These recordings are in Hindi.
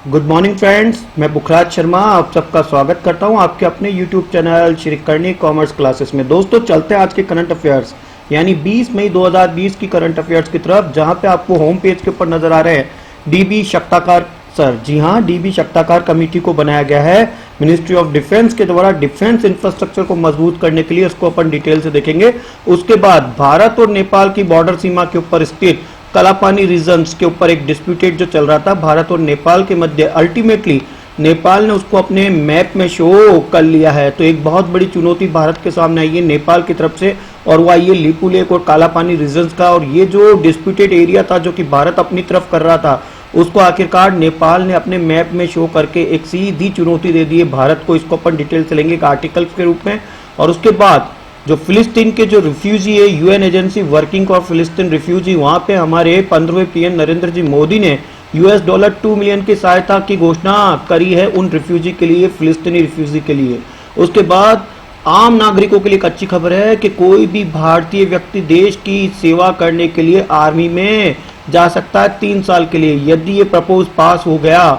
गुड मॉर्निंग फ्रेंड्स, मैं पुखराज शर्मा आप सबका स्वागत करता हूं आपके अपने YouTube channel Shri Karni commerce classes में। दोस्तों चलते हैं आज के करंट अफेयर्स यानी 20 मई 2020 की करंट अफेयर्स की तरफ, जहां पे आपको होम पेज के ऊपर नजर आ रहे हैं डीबी शक्ताकार सर। जी हां, डीबी शक्ताकार कमेटी को बनाया गया है मिनिस्ट्री ऑफ डिफेंस के द्वारा डिफेंस इंफ्रास्ट्रक्चर को मजबूत करने के लिए। इसको अपन डिटेल से देखेंगे। उसके बाद भारत और नेपाल की बॉर्डर सीमा के ऊपर स्थित कालापानी रीजन्स के ऊपर एक डिस्प्यूटेड जो चल रहा था भारत और नेपाल के मध्य, अल्टीमेटली नेपाल ने उसको अपने मैप में शो कर लिया है। तो एक बहुत बड़ी चुनौती भारत के सामने आई है नेपाल की तरफ से, और वो आई है लिपू लेक और कालापानी रीजन्स का। और ये जो डिस्प्यूटेड एरिया था जो कि भारत अपनी तरफ कर रहा था, उसको आखिरकार नेपाल ने अपने मैप में शो करके एक सीधी चुनौती दे दी है भारत को। इसको अपन डिटेल से लेंगे एक आर्टिकल के रूप में। और उसके बाद जो फिलिस्तीन के जो रिफ्यूजी है, यूएन एजेंसी वर्किंग फॉर फिलिस्तीन रिफ्यूजी, वहां पे हमारे 15वें पीएम नरेंद्र जी मोदी ने $2 मिलियन की सहायता की घोषणा करी है उन रिफ्यूजी के लिए, फिलिस्तीनी रिफ्यूजी के लिए। उसके बाद आम नागरिकों के लिए एक अच्छी खबर है कि कोई भी भारतीय व्यक्ति देश की सेवा करने के लिए आर्मी में जा सकता है 3 साल के लिए। यदि ये प्रपोज पास हो गया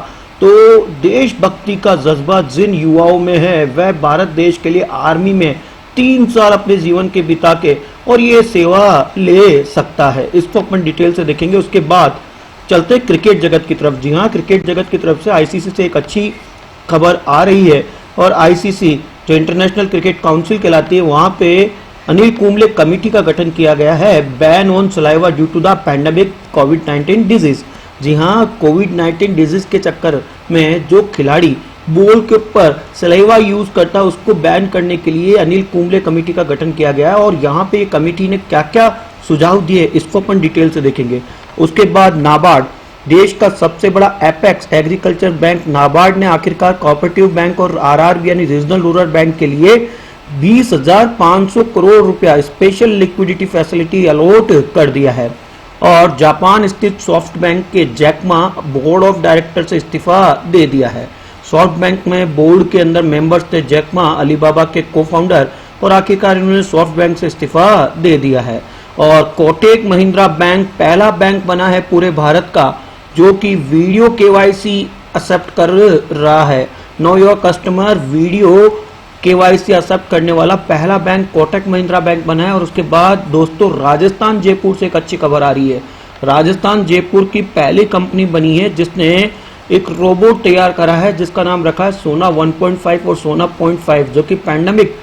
तो देशभक्ति का जज्बा जिन युवाओं में है वह भारत देश के लिए आर्मी में 3 साल अपने जीवन के बिता के और ये सेवा ले सकता है। इसको अपन डिटेल से देखेंगे। उसके बाद चलते क्रिकेट जगत की तरफ। जी हाँ, क्रिकेट जगत की तरफ से आईसीसी से एक अच्छी खबर आ रही है। और आईसीसी जो इंटरनेशनल क्रिकेट काउंसिल कहलाती है, वहां पे अनिल कुंबले कमेटी का गठन किया गया है ban on saliva due to the pandemic कोविड-19 डिजीज। जी हाँ, कोविड-19 डिजीज के चक्कर में जो खिलाड़ी बॉल के ऊपर सलाइवा यूज करता है उसको बैन करने के लिए अनिल कुंबले कमेटी का गठन किया गया है। और यहाँ पे ये कमेटी ने क्या क्या सुझाव दिए इसको अपन डिटेल से देखेंगे। उसके बाद नाबार्ड, देश का सबसे बड़ा एपेक्स एग्रीकल्चर बैंक नाबार्ड ने आखिरकार कोऑपरेटिव बैंक और आरआरबी यानी रीजनल रूरल बैंक के लिए 20,500 करोड़ रुपया स्पेशल लिक्विडिटी फैसिलिटी अलॉट कर दिया है। और जापान स्थित सॉफ्ट बैंक के जैकमा बोर्ड ऑफ डायरेक्टर से इस्तीफा दे दिया है। सॉफ्ट बैंक में बोर्ड के अंदर मेंबर्स थे जैकमा, अलीबाबा के को फाउंडर, और आखिरकार इन्होंने सॉफ्ट बैंक से इस्तीफा दे दिया है। और कोटक महिंद्रा बैंक पहला बैंक बना है पूरे भारत का जो कि वीडियो केवाईसी एक्सेप्ट कर रहा है। Know your customer video KYC accept करने वाला पहला बैंक कोटक महिंद्रा बैंक बना है। और उसके बाद दोस्तों राजस्थान जयपुर से एक अच्छी खबर आ रही है। राजस्थान जयपुर की पहली कंपनी बनी है जिसने एक रोबोट तैयार करा है जिसका नाम रखा है सोना 1.5 और सोना 0.5, जो कि पैंडेमिक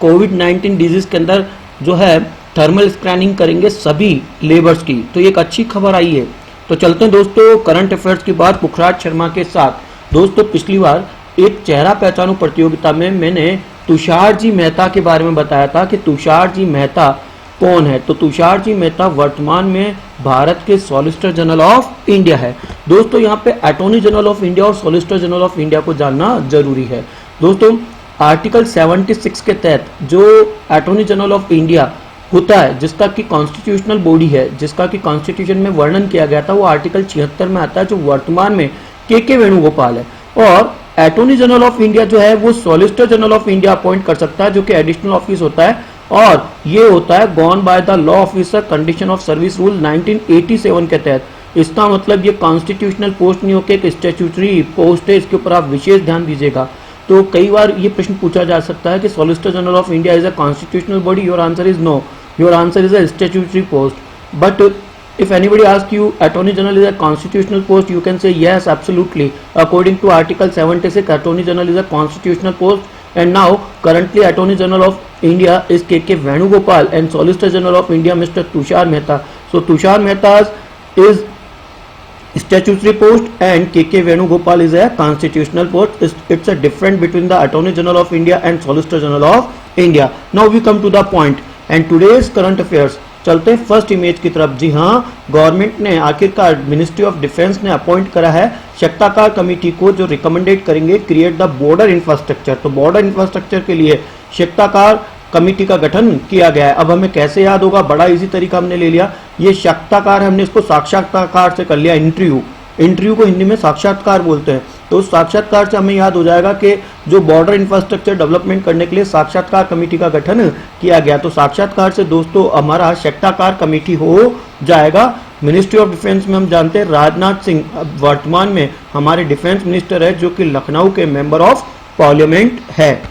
कोविड-19 डिजीज के अंदर जो है थर्मल स्कैनिंग करेंगे सभी लेबर्स की। तो ये एक अच्छी खबर आई है। तो चलते हैं दोस्तों करंट अफेयर्स की बात पुखराज शर्मा के साथ। दोस्तों पिछली बार एक चेहरा पहचानो प्रतियोगिता में मैंने तुषार जी मेहता के बारे में बताया था कि तुषार जी मेहता कौन है। तो तुषार जी मेहता वर्तमान में भारत के सॉलिसिटर जनरल ऑफ इंडिया है। दोस्तों यहाँ पे अटॉर्नी जनरल ऑफ इंडिया और सॉलिसिटर जनरल ऑफ इंडिया को जानना जरूरी है। दोस्तों आर्टिकल 76 के तहत जो अटॉर्नी जनरल ऑफ इंडिया होता है, जिसका कि कॉन्स्टिट्यूशनल बॉडी है, जिसका कि कॉन्स्टिट्यूशन में वर्णन किया गया था, वो आर्टिकल 76 में आता है, जो वर्तमान में के वेणुगोपाल है। और अटॉर्नी जनरल ऑफ इंडिया जो है वो solicitor general of India appoint कर सकता है, जो कि एडिशनल ऑफिस होता है। और ये होता है gone by the law officer condition of service rule 1987 के तहत। इसका मतलब ये कॉन्स्टिट्यूशनल पोस्ट नहीं होकर एक स्टैट्यूटरी पोस्ट है। इसके ऊपर आप विशेष ध्यान दीजिएगा। तो कई बार ये प्रश्न पूछा जा सकता है कि solicitor general of India is a constitutional body. Your answer is no, your answer is a statutory post. But if anybody asks you attorney general is a constitutional post, you can say yes, absolutely, according to article 76 attorney general is a constitutional post. And now currently attorney general of India is K Venugopal and solicitor general of India Mr Tushar Mehta. So Tushar Mehta is statutory post and K Venugopal is a constitutional post. It's a difference between the attorney general of India and solicitor general of India. Now we come to the point and today's current affairs। चलते हैं फर्स्ट इमेज की तरफ। जी हाँ, गवर्नमेंट ने आखिरकार मिनिस्ट्री ऑफ डिफेंस ने अपॉइंट करा है शक्ताकार कमेटी को, जो रिकमेंडेड करेंगे क्रिएट द बॉर्डर इंफ्रास्ट्रक्चर। तो बॉर्डर इंफ्रास्ट्रक्चर के लिए शक्ताकार कमेटी का गठन किया गया है। अब हमें कैसे याद होगा, बड़ा इजी तरीका हमने ले लिया। ये शक्ताकार हमने इसको साक्षात्कार से कर लिया इंटरव्यू, इंटरव्यू को हिंदी में साक्षात्कार बोलते हैं। तो उस साक्षात्कार से हमें याद हो जाएगा कि जो बॉर्डर इंफ्रास्ट्रक्चर डेवलपमेंट करने के लिए साक्षात्कार कमेटी का गठन किया गया। तो साक्षात्कार से दोस्तों हमारा शक्ताकार कमेटी हो जाएगा। मिनिस्ट्री ऑफ डिफेंस में हम जानते हैं राजनाथ सिंह वर्तमान में हमारे डिफेंस मिनिस्टर है, जो कि लखनऊ के मेंबर ऑफ पार्लियामेंट है।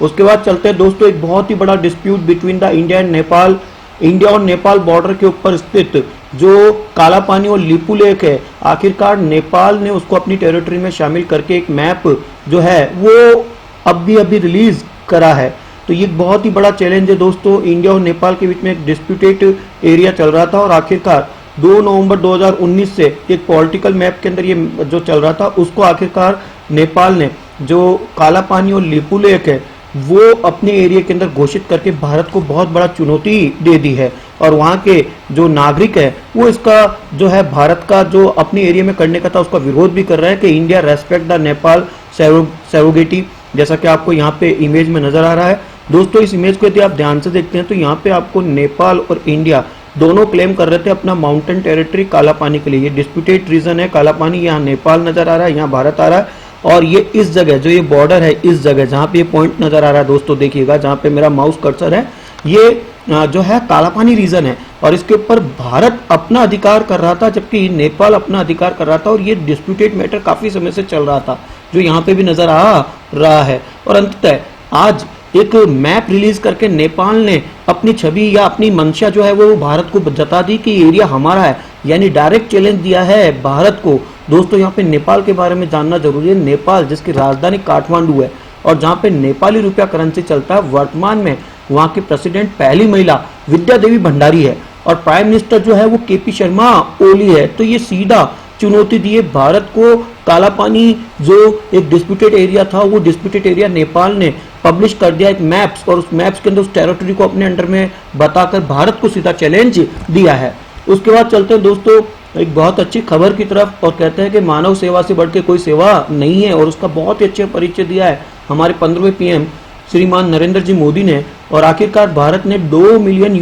उसके बाद चलते हैं दोस्तों, एक बहुत ही बड़ा dispute between the India and Nepal. India और नेपाल बॉर्डर के ऊपर स्थित जो काला पानी और लिपू लेक है, आखिरकार नेपाल ने उसको अपनी टेरिटरी में शामिल करके एक मैप जो है वो अभी रिलीज करा है। तो ये बहुत ही बड़ा चैलेंज है दोस्तों। इंडिया और नेपाल के बीच में एक डिस्प्यूटेड एरिया चल रहा था और आखिरकार 2 नवंबर 2019 से एक पॉलिटिकल मैप के अंदर ये जो चल रहा था उसको आखिरकार नेपाल ने जो काला पानी और लिपू लेक है वो अपने एरिया के अंदर घोषित करके भारत को बहुत बड़ा चुनौती दे दी है। और वहाँ के जो नागरिक है वो इसका जो है भारत का जो अपने एरिया में करने का था उसका विरोध भी कर रहा है कि इंडिया रेस्पेक्ट द नेपाल सरोगेटी, जैसा कि आपको यहाँ पे इमेज में नजर आ रहा है। दोस्तों इस इमेज को यदि आप ध्यान से देखते हैं तो यहाँ पे आपको नेपाल और इंडिया दोनों क्लेम कर रहे थे अपना माउंटेन टेरिटरी काला पानी के लिए। ये डिस्प्यूटेड रीजन है काला पानी, यहाँ नेपाल नजर आ रहा है, यहाँ भारत आ रहा है। और ये इस जगह जो ये बॉर्डर है, इस जगह जहाँ पे ये पॉइंट नजर आ रहा है दोस्तों, देखिएगा जहाँ पे मेरा माउस कर्सर है, ये जो है काला पानी रीजन है और इसके ऊपर भारत अपना अधिकार कर रहा था जबकि नेपाल अपना अधिकार कर रहा था। और ये डिस्प्यूटेड मैटर काफी समय से चल रहा था जो यहाँ पे भी नजर आ रहा है। और अंततः आज एक मैप रिलीज करके नेपाल ने अपनी छवि या अपनी मंशा जो है वो भारत को जता दी कि एरिया हमारा है, यानी डायरेक्ट चैलेंज दिया है भारत को। दोस्तों यहाँ पे नेपाल के बारे में जानना जरूरी है। नेपाल जिसकी राजधानी काठमांडू है और जहाँ पे नेपाली रुपया करेंसी चलता है, वर्तमान में वहाँ के प्रेसिडेंट पहली महिला विद्या देवी भंडारी है और प्राइम मिनिस्टर जो है वो केपी शर्मा ओली है। तो ये सीधा चुनौती दी है भारत को। काला पानी जो एक डिस्प्यूटेड एरिया था वो डिस्प्यूटेड एरिया नेपाल ने पब्लिश कर दिया एक मैप्स, और उस मैप्स के अंदर उस टेरिटरी को अपने अंडर में बताकर भारत को सीधा चैलेंज दिया है। उसके बाद चलते हैं दोस्तों एक बहुत अच्छी खबर की तरफ और कहते हैं कि मानव सेवा से बढ़ के कोई सेवा नहीं है, और उसका बहुत ही अच्छा परिचय दिया है हमारे 15वें पीएम श्रीमान नरेंद्र जी मोदी ने। और आखिरकार भारत ने $2 मिलियन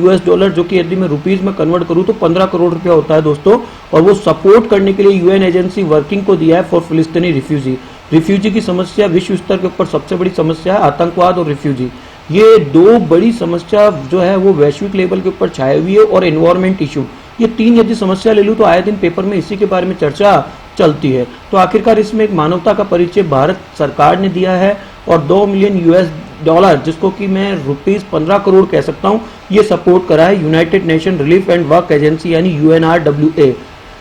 जो कि यदि मैं रुपीज में कन्वर्ट करूं तो 15 करोड़ रुपया होता है दोस्तों, और वो सपोर्ट करने के लिए यूएन एजेंसी वर्किंग को दिया है फॉर फिलिस्तीनी रिफ्यूजी की समस्या विश्व स्तर के ऊपर सबसे बड़ी समस्या है, आतंकवाद और रिफ्यूजी। ये दो बड़ी समस्या जो है वो वैश्विक लेवल के ऊपर छाई हुई है। और एनवायरमेंट इशू, ये तीन यदि समस्या ले लूँ तो आए दिन पेपर में इसी के बारे में चर्चा चलती है। तो आखिरकार इसमें एक मानवता का परिचय भारत सरकार ने दिया है और $2 मिलियन जिसको कि मैं रुपीज 15 करोड़ कह सकता हूँ, ये सपोर्ट करा है United nation relief and work agency यानी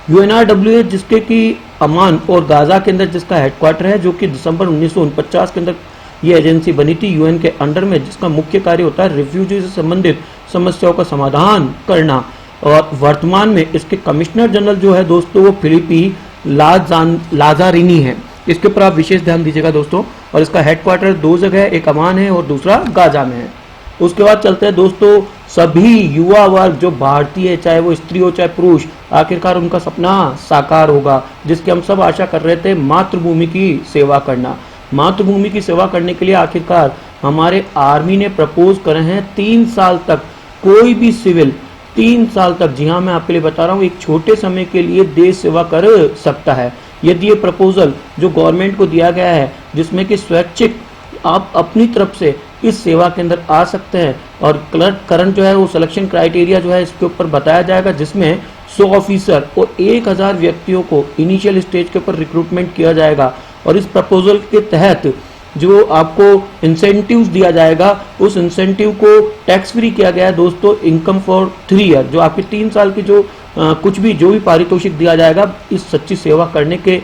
यूएनआरडब्ल्यूए जिसके कि अमान और गाजा के अंदर जिसका हेडक्वार्टर है, जो कि दिसंबर 1949 के अंदर ये एजेंसी बनी थी यूएन के अंडर में, जिसका मुख्य कार्य होता है रिफ्यूजी से संबंधित समस्याओं का समाधान करना। और वर्तमान में इसके कमिश्नर जनरल जो है दोस्तों वो फिलिपी लाजारिनी है। इसके ऊपर आप विशेष ध्यान दीजिएगा दोस्तों। और इसका हेडक्वार्टर 2 जगह है, एक अमान है और दूसरा गाजा में है। उसके बाद चलते हैं दोस्तों, सभी युवा वर्ग जो भारतीय है, चाहे वो स्त्री हो चाहे पुरुष, आखिरकार उनका सपना साकार होगा जिसकी हम सब आशा कर रहे थे, मातृभूमि की सेवा करना। मातृभूमि की सेवा करने के लिए आखिरकार हमारे आर्मी ने प्रपोज करे हैं 3 साल तक कोई भी सिविल 3 साल तक, जी हाँ मैं आपके लिए बता रहा हूँ, एक छोटे समय के लिए देश सेवा कर सकता है यदि ये प्रपोजल जो गवर्नमेंट को दिया गया है, जिसमें कि स्वैच्छिक आप अपनी तरफ से इस सेवा के अंदर आ सकते हैं। और करंट जो है वो सिलेक्शन क्राइटेरिया जो है इसके ऊपर बताया जाएगा, जिसमें 100 ऑफिसर और 1000 व्यक्तियों को इनिशियल स्टेज के ऊपर रिक्रूटमेंट किया जाएगा। और इस प्रपोजल के तहत जो आपको इंसेंटिव्स दिया जाएगा, उस इंसेंटिव को टैक्स फ्री किया गया है दोस्तों। इनकम फॉर 3 ईयर, जो आपके 3 साल की जो कुछ भी जो भी पारितोषिक दिया जाएगा इस सच्ची सेवा करने के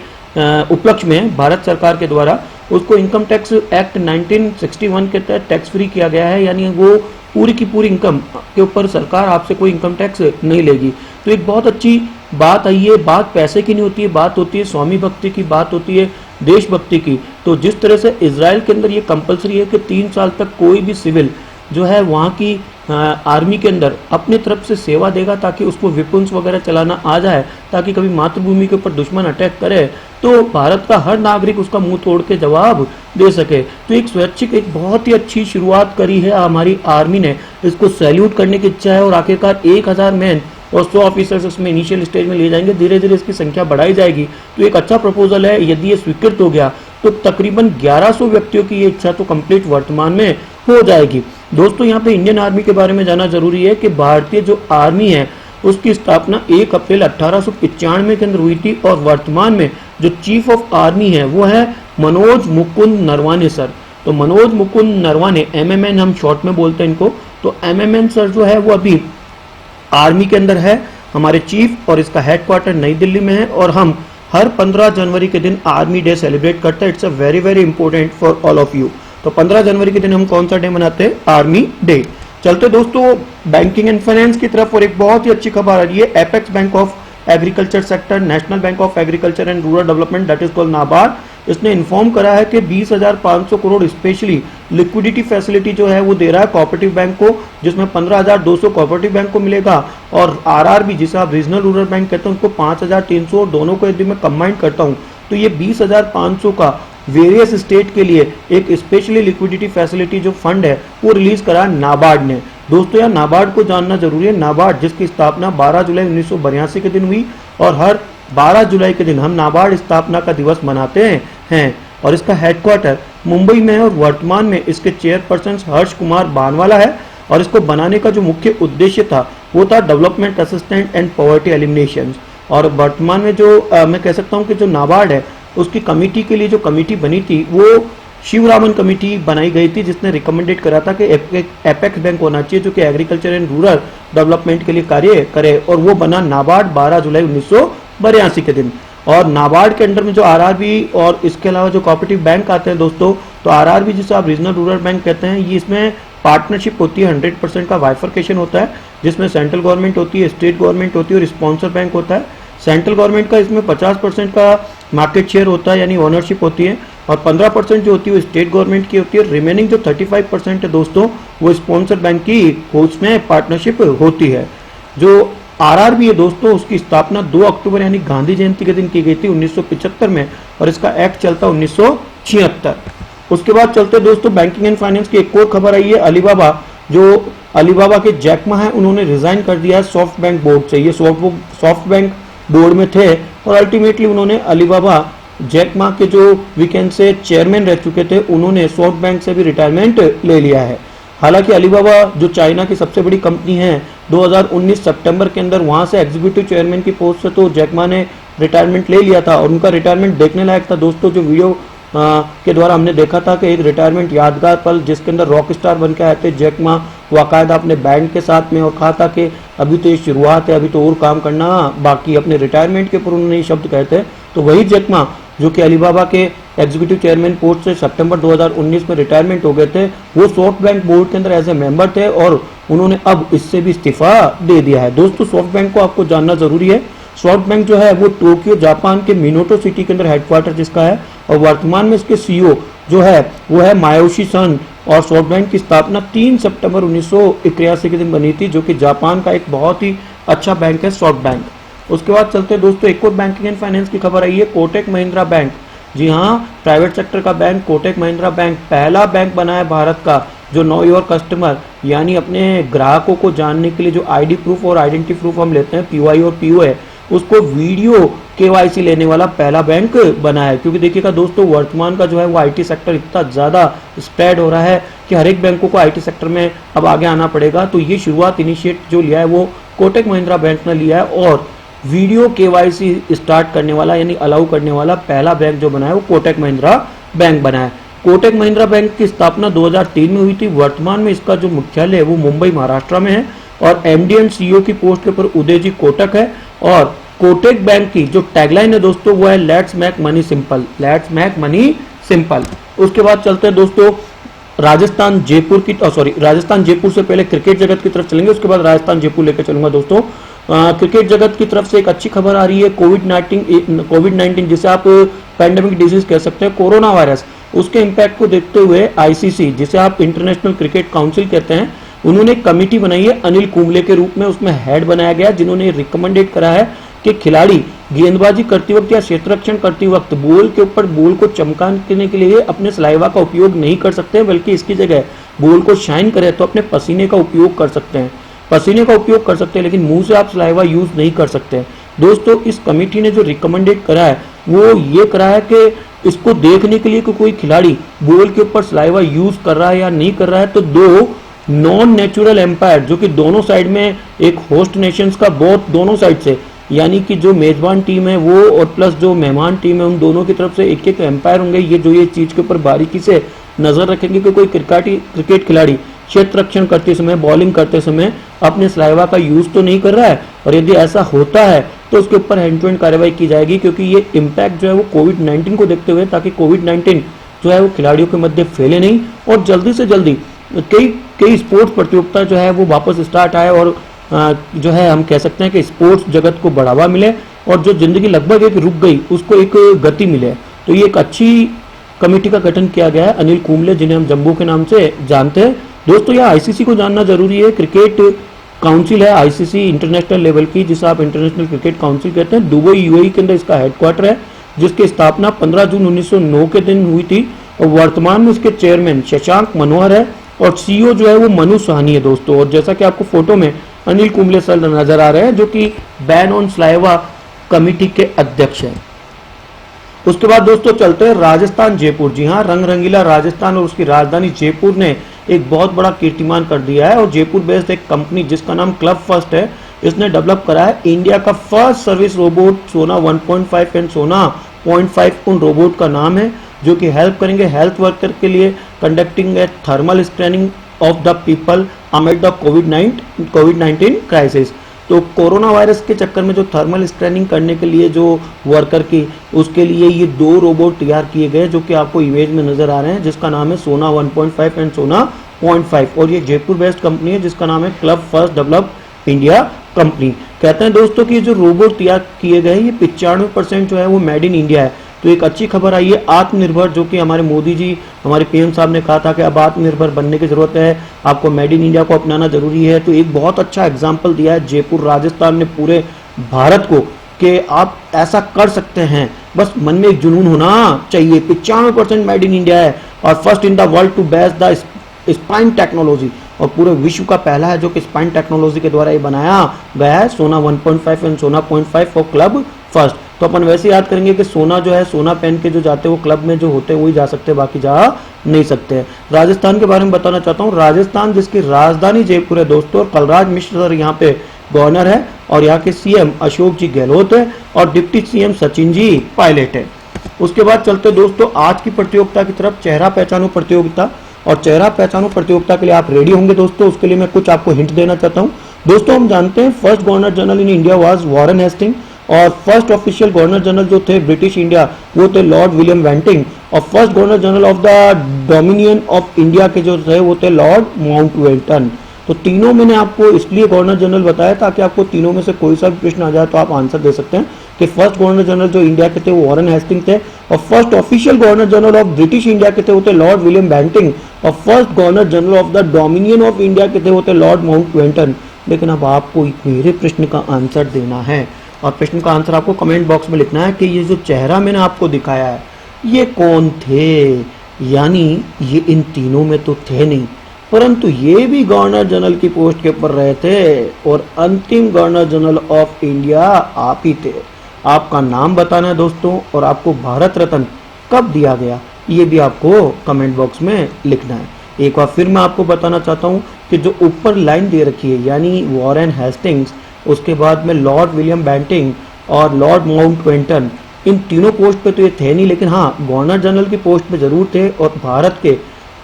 उपलक्ष्य में भारत सरकार के द्वारा, उसको इनकम टैक्स एक्ट 1961 के तहत टैक्स फ्री किया गया है। यानी वो पूरी की पूरी इनकम के ऊपर सरकार आपसे कोई इनकम टैक्स नहीं लेगी। तो एक बहुत अच्छी बात आई है। बात पैसे की नहीं होती है, बात होती है स्वामी भक्ति की, बात होती है देशभक्ति की। तो जिस तरह से इजराइल के अंदर ये कंपलसरी है कि 3 साल तक कोई भी सिविल जो है वहाँ की आर्मी के अंदर अपने तरफ से सेवा देगा ताकि उसको विपुन्स वगैरह चलाना आ जाए, ताकि कभी मातृभूमि के ऊपर दुश्मन अटैक करे तो भारत का हर नागरिक उसका मुंह तोड़ के जवाब दे सके। तो एक स्वैच्छिक एक बहुत ही अच्छी शुरुआत करी है हमारी आर्मी ने, इसको सैल्यूट करने की इच्छा है। और आखिरकार 1000 मैन और 100 ऑफिसर्स इसमें इनिशियल स्टेज में लिए जाएंगे, धीरे धीरे इसकी संख्या बढ़ाई जाएगी। तो एक अच्छा प्रपोजल है। यदि ये स्वीकृत हो गया तो तकरीबन 1100 व्यक्तियों की ये इच्छा तो कंप्लीट वर्तमान में हो जाएगी। दोस्तों यहाँ पे इंडियन आर्मी के बारे में जानना जरूरी है कि भारतीय जो आर्मी है उसकी स्थापना 1 अप्रैल 1895 के अंदर हुई थी और वर्तमान में जो चीफ ऑफ आर्मी है वो है मनोज मुकुंद नरवाने सर। तो मनोज मुकुंद नरवाने, MMN हम शॉर्ट में बोलते हैं इनको। तो MMN सर जो है वो अभी आर्मी के अंदर है हमारे चीफ, और इसका हेडक्वार्टर नई दिल्ली में है। और हम हर 15 जनवरी के दिन आर्मी डे सेलिब्रेट करते हैं। It's a very very important for all of you. तो 15 जनवरी के दिन हम कौन सा डे मनाते हैं? Army day. चलते दोस्तों बैंकिंग एंड फाइनेंस की तरफ, और एक बहुत ही अच्छी खबर आ रही है। Apex bank of agriculture sector, national bank of agriculture and rural development, that is called NABARD, इसने इन्फॉर्म करा है कि 20,500 करोड़ स्पेशली लिक्विडिटी फैसिलिटी जो है वो दे रहा है कोऑपरेटिव बैंक को, जिसमें 15,200 कोऑपरेटिव बैंक को मिलेगा, और RRB जिसे आप रीजनल रूरल बैंक कहते हैं उसको 5,300, और दोनों को यदि मैं कंबाइन करता हूं तो ये 20,500 का वेरियस स्टेट के लिए एक स्पेशली लिक्विडिटी फैसिलिटी जो फंड है वो रिलीज करा नाबार्ड ने। दोस्तों यार नाबार्ड को जानना जरूरी है। नाबार्ड जिसकी स्थापना 12 जुलाई 1982 के दिन हुई, और हर 12 जुलाई के दिन हम नाबार्ड स्थापना का दिवस मनाते हैं। और इसका हेडक्वार्टर मुंबई में है, और वर्तमान में इसके चेयरपर्सन हर्ष कुमार बानवाला है। और इसको बनाने का जो मुख्य उद्देश्य था वो था development assistant and poverty elimination. और वर्तमान में जो मैं कह सकता हूँ कि जो नाबार्ड है उसकी कमेटी के लिए जो कमेटी बनी थी वो शिवरामन कमेटी बनाई गई थी, जिसने रिकमेंडेड करा था कि एपेक्स बैंक होना चाहिए जो कि एग्रीकल्चर एंड रूरल डेवलपमेंट के लिए कार्य करे, और वो बना नाबार्ड 12 जुलाई 1982 के दिन। और नाबार्ड के अंडर में जो RRB और इसके अलावा जो कोऑपरेटिव बैंक आते हैं दोस्तों, तो RRB जिसे आप रीजनल रूरल बैंक कहते हैं, ये इसमें पार्टनरशिप होती है, 100% का वाइफर्केशन होता है, जिसमें सेंट्रल गवर्नमेंट होती है, स्टेट गवर्नमेंट होती है और स्पॉन्सर बैंक होता है। सेंट्रल गवर्नमेंट का इसमें 50% का मार्केट शेयर होता है यानी ओनरशिप होती है, और 15% जो होती है वो स्टेट गवर्नमेंट की होती है। रिमेनिंग जो 35% है दोस्तों वो स्पॉन्सर बैंक की उसमें पार्टनरशिप होती है। जो RRB है दोस्तों उसकी स्थापना 2 अक्टूबर यानी गांधी जयंती के दिन की गई थी 1975 में, और इसका एक्ट चलता 1976। उसके बाद चलते दोस्तों बैंकिंग एंड फाइनेंस की एक और खबर आई है। अलीबाबा के जैक मा है उन्होंने रिजाइन कर दिया है सॉफ्ट बैंक बोर्ड से। ये सॉफ्ट बैंक बोर्ड में थे और अल्टीमेटली उन्होंने अलीबाबा जैक मा के जो वीकेंड से चेयरमैन रह चुके थे उन्होंने सॉफ्ट बैंक से भी रिटायरमेंट ले लिया है। हालांकि अलीबाबा जो चाइना की सबसे बड़ी कंपनी है 2019 सितंबर के अंदर वहां से एग्जीक्यूटिव चेयरमैन की पोस्ट से तो जैक मा ने रिटायरमेंट ले लिया था, और उनका रिटायरमेंट देखने लायक था दोस्तों। जो वीडियो के द्वारा हमने देखा था कि एक रिटायरमेंट यादगार पल जिसके अंदर रॉक स्टार बन के आए थे जैक मा बाकायदा अपने बैंड के साथ में, और कहा था कि अभी तो ये शुरुआत है, अभी तो और काम करना बाकी। अपने रिटायरमेंट के ऊपर उन्होंने ये शब्द कहे थे। तो वही जैक मा जो कि अलीबाबा के एग्जीक्यूटिव चेयरमैन पोस्ट से सितंबर 2019 में रिटायरमेंट हो गए थे, वो सॉफ्ट बैंक बोर्ड के अंदर एज ए मेंबर थे और उन्होंने अब इससे भी इस्तीफा दे दिया है। दोस्तों सॉफ्ट बैंक को आपको जानना जरूरी है। सॉफ्ट बैंक जो है वो टोक्यो जापान के मिनोटो सिटी के अंदर हेडक्वार्टर जिसका है, और वर्तमान में इसके CEO जो है वो है मायोशी सन। और सॉफ्ट बैंक की स्थापना 3 सितंबर 1981 के दिन बनी थी, जो कि जापान का एक बहुत ही अच्छा बैंक है सॉफ्ट बैंक। उसके बाद चलते दोस्तों एक और बैंकिंग एंड फाइनेंस की खबर आई है। कोटक महिंद्रा बैंक, जी हाँ प्राइवेट सेक्टर का बैंक कोटक महिंद्रा बैंक पहला बैंक बना है भारत का जो नो योर कस्टमर यानी अपने ग्राहकों को जानने के लिए जो ID प्रूफ और आइडेंटिटी प्रूफ हम लेते हैं POI और POA, उसको वीडियो KYC लेने वाला पहला बैंक बना है। क्योंकि देखिएगा दोस्तों वर्तमान का जो है वो IT सेक्टर इतना ज़्यादा स्प्रेड हो रहा है कि हर एक बैंकों को IT सेक्टर में अब आगे आना पड़ेगा। तो ये शुरुआत इनिशिएट जो लिया है वो कोटक महिंद्रा बैंक ने लिया है, और वीडियो KYC स्टार्ट करने वाला यानी अलाउ करने वाला पहला बैंक जो बना है वो कोटक महिंद्रा बैंक बना है। कोटक महिंद्रा बैंक की स्थापना 2003 में हुई थी। वर्तमान में इसका जो मुख्यालय है वो मुंबई महाराष्ट्र में है, और MD एंड CEO की पोस्ट के ऊपर उदय जी कोटक है। और कोटक बैंक की जो टैगलाइन है दोस्तों वो है let's make money simple, let's make money simple. उसके बाद चलते हैं दोस्तों राजस्थान जयपुर से पहले क्रिकेट जगत की तरफ चलेंगे, उसके बाद राजस्थान जयपुर लेकर चलूंगा दोस्तों। क्रिकेट जगत की तरफ से एक अच्छी खबर आ रही है। कोविड-19 जिसे आप पैंडेमिक डिजीज कह सकते हैं, कोरोना वायरस, उसके इम्पैक्ट को देखते हुए ICC जिसे आप इंटरनेशनल क्रिकेट काउंसिल कहते हैं, उन्होंने कमेटी बनाई है अनिल कुंबले के रूप में, उसमें हेड बनाया गया जिन्होंने रिकमेंडेड करा है कि खिलाड़ी गेंदबाजी करते वक्त या क्षेत्ररक्षण करते वक्त बॉल के ऊपर बॉल को चमकाने के लिए अपने सलाइवा का उपयोग नहीं कर सकते, बल्कि इसकी जगह बॉल को शाइन करे तो अपने पसीने का उपयोग कर सकते हैं। पसीने का उपयोग कर सकते हैं, लेकिन मुंह से आप सलाइवा यूज नहीं कर सकते। दोस्तों इस कमेटी ने जो रिकमेंडेड करा है वो ये करा है कि इसको देखने के लिए कि कोई खिलाड़ी बॉल के ऊपर सलाइवा यूज कर रहा है या नहीं कर रहा है, तो दो नॉन नेचुरल एम्पायर जो कि दोनों साइड में, एक होस्ट नेशंस का बहुत दोनों साइड से, यानी कि जो मेजबान टीम है वो और प्लस जो मेहमान टीम है, उन दोनों की तरफ से एक एक एम्पायर होंगे। ये जो ये चीज के ऊपर बारीकी से नजर रखेंगे कि कोई क्रिकेट खिलाड़ी क्षेत्र रक्षण करते समय, बॉलिंग करते समय अपने सलाइवा का यूज तो नहीं कर रहा है, और यदि ऐसा होता है तो उसके ऊपर हैंड टू हैंड कार्रवाई की जाएगी, क्योंकि ये इम्पैक्ट जो है वो कोविड-19 को देखते हुए, ताकि कोविड-19 जो है वो खिलाड़ियों के मध्य फैले नहीं और जल्दी से जल्दी कई स्पोर्ट्स प्रतियोगिता जो है वो वापस स्टार्ट आए, और जो है हम कह सकते हैं कि स्पोर्ट्स जगत को बढ़ावा मिले, और जो जिंदगी लगभग एक रुक गई उसको एक गति मिले। तो ये एक अच्छी कमेटी का गठन किया गया है। अनिल कुंबले, जिन्हें हम जम्बू के नाम से जानते हैं। दोस्तों यह आईसीसी को जानना जरूरी है। क्रिकेट काउंसिल है आईसीसी इंटरनेशनल लेवल की, जिसे आप इंटरनेशनल क्रिकेट काउंसिल कहते हैं। दुबई यूएई के अंदर इसका हेडक्वार्टर है, जिसकी स्थापना 15 जून 1909 के दिन हुई थी, और वर्तमान में इसके चेयरमैन शशांक मनोहर है, और सीईओ जो है वो मनु साहनी है दोस्तों। और जैसा कि आपको फोटो में अनिल कुंबले सर नजर आ रहे हैं, जो कि बैन ऑन सलाइवा कमेटी के अध्यक्ष हैं। उसके बाद दोस्तों चलते हैं राजस्थान जयपुर। जी हाँ, रंग रंगीला राजस्थान और उसकी राजधानी जयपुर ने एक बहुत बड़ा कीर्तिमान कर दिया है, और जयपुर बेस्ड एक कंपनी जिसका नाम क्लब फर्स्ट है, इसने डेवलप करा है इंडिया का फर्स्ट सर्विस रोबोट सोना 1.5 एंड सोना 0.5 उन रोबोट का नाम है, जो कि हेल्प करेंगे हेल्थ वर्कर के लिए conducting A thermal scanning of the people amid the covid crisis. तो कोरोना वायरस के चक्कर में जो थर्मल स्कैनिंग करने के लिए जो वर्कर की, उसके लिए ये 2 रोबोट तैयार किए गए, जो कि आपको इमेज में नजर आ रहे हैं, जिसका नाम है सोना 1.5 एंड सोना 0.5, और ये जयपुर बेस्ड कंपनी है जिसका नाम है club first develop India company. कहते हैं दोस्तों कि जो रोबोट तैयार किए गए ये 95% जो है वो मेड इन इंडिया है। तो एक अच्छी खबर आई है आत्मनिर्भर, जो कि हमारे मोदी जी, हमारे पीएम साहब ने कहा था कि अब आत्मनिर्भर बनने की जरूरत है, आपको मेड इन इंडिया को अपनाना जरूरी है। तो एक बहुत अच्छा एग्जाम्पल दिया है जयपुर राजस्थान ने पूरे भारत को कि आप ऐसा कर सकते हैं, बस मन में एक जुनून होना चाहिए। 95% मेड इन इंडिया है, और first in the world to best the spine technology, और पूरे विश्व का पहला है जो कि स्पाइन टेक्नोलॉजी के द्वारा ये बनाया गया है, सोना 1.5 एंड सोना 0.5 फॉर क्लब फर्स्ट। तो अपन वैसे याद करेंगे कि सोना जो है, सोना पहन के जो जाते हैं वो क्लब में जो होते हैं वही जा सकते हैं, बाकी जा नहीं सकते हैं। राजस्थान के बारे में बताना चाहता हूँ। राजस्थान जिसकी राजधानी जयपुर है दोस्तों, और कलराज मिश्र सर यहाँ पे गवर्नर है, और यहाँ के सीएम अशोक जी गहलोत है, और deputy CM Sachin ji pilot है। उसके बाद चलते दोस्तों आज की प्रतियोगिता की तरफ, चेहरा पहचानो प्रतियोगिता। और चेहरा पहचानो प्रतियोगिता के लिए आप रेडी होंगे दोस्तों। उसके लिए मैं कुछ आपको हिंट देना चाहता हूँ। दोस्तों हम जानते हैं first governor general in India was Warren Hastings, और फर्स्ट ऑफिशियल गवर्नर जनरल जो थे ब्रिटिश इंडिया वो थे लॉर्ड विलियम वेंटिंग, और first governor general of the dominion of India के जो थे वो थे लॉर्ड माउंटबेटन। तो तीनों मैंने आपको इसलिए गवर्नर जनरल बताया ताकि आपको तीनों में से कोई सा भी प्रश्न आ जाए तो आप आंसर दे सकते हैं कि फर्स्ट गवर्नर जनरल जो इंडिया के थे वो वॉरेन हेस्टिंग थे, और first official governor general of British India के थे वो थे लॉर्ड विलियम बेंटिंग, और first governor general of the dominion of India के थे वो थे लॉर्ड माउंटबेटन। लेकिन अब आपको मेरे प्रश्न का आंसर देना है, और प्रश्न का आंसर आपको कमेंट बॉक्स में लिखना है कि ये जो चेहरा मैंने आपको दिखाया है ये कौन थे। यानी ये इन तीनों में तो थे नहीं, परंतु ये भी गवर्नर जनरल की पोस्ट के ऊपर रहे थे, और अंतिम गवर्नर जनरल ऑफ इंडिया आप ही थे। आपका नाम बताना है दोस्तों, और आपको भारत रत्न कब दिया गया ये भी आपको कमेंट बॉक्स में लिखना है। एक बार फिर मैं आपको बताना चाहता हूँ कि जो ऊपर लाइन दे रखी है, यानी वॉरेन हेस्टिंग्स, उसके बाद में लॉर्ड विलियम बेंटिंग और लॉर्ड माउंटबेटन, इन तीनों पोस्ट पे तो ये थे नहीं, लेकिन हाँ गवर्नर जनरल की पोस्ट पे जरूर थे, और भारत के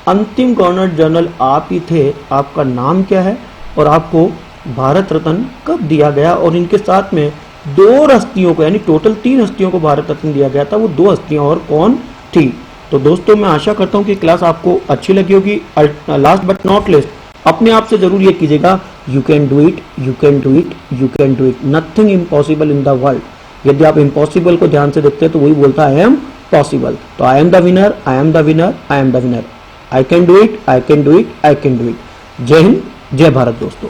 अंतिम गवर्नर जनरल आप ही थे। आपका नाम क्या है और आपको भारत रत्न कब दिया गया, और इनके साथ में 2 हस्तियों को, यानी टोटल 3 हस्तियों को भारत रत्न दिया गया था, वो 2 हस्तियां और कौन थी। तो दोस्तों मैं आशा करता हूँ कि क्लास आपको अच्छी लगी होगी। लास्ट बट नॉट लिस्ट, अपने आप से जरूर ये कीजिएगा, you can do it, you can do it, you can do it, nothing impossible in the world. यदि आप इम्पॉसिबल को ध्यान से देखते हैं तो वही बोलता है आई एम पॉसिबल। तो I am the winner, I am the winner, I am the winner, I can do it, I can do it, I can do it. जय हिंद, जय भारत दोस्तों।